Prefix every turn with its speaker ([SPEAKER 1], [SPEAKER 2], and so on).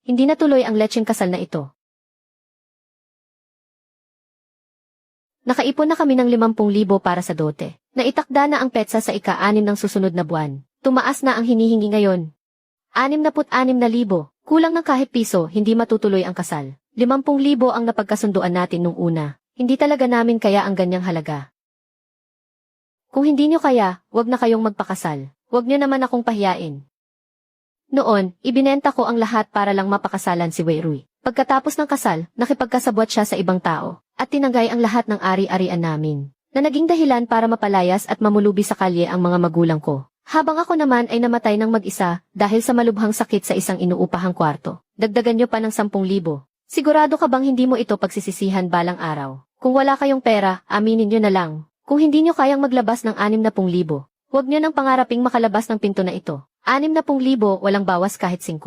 [SPEAKER 1] Hindi natuloy ang lecheng kasal na ito. Nakaipon na kami ng 50,000 para sa dote. Naitakda na ang petsa sa ika-6 ng susunod na buwan. Tumaas na ang hinihingi ngayon. 66,000. Kulang ng kahit piso, hindi matutuloy ang kasal. 50,000 ang napagkasunduan natin nung una. Hindi talaga namin kaya ang ganyang halaga. Kung hindi nyo kaya, wag na kayong magpakasal. Wag nyo naman akong pahiyain. Noon, ibinenta ko ang lahat para lang mapakasalan si Wei Rui. Pagkatapos ng kasal, nakipagkasabwat siya sa ibang tao, at tinanggay ang lahat ng ari-arian namin, na naging dahilan para mapalayas at mamulubi sa kalye ang mga magulang ko. Habang ako naman ay namatay ng mag-isa dahil sa malubhang sakit sa isang inuupahang kwarto. Dagdagan nyo pa ng 10,000. Sigurado ka bang hindi mo ito pagsisisihan balang araw? Kung wala kayong pera, aminin nyo na lang. Kung hindi nyo kayang maglabas ng 60,000, huwag nyo nang pangaraping makalabas ng pinto na ito. 60,000 walang bawas kahit 5.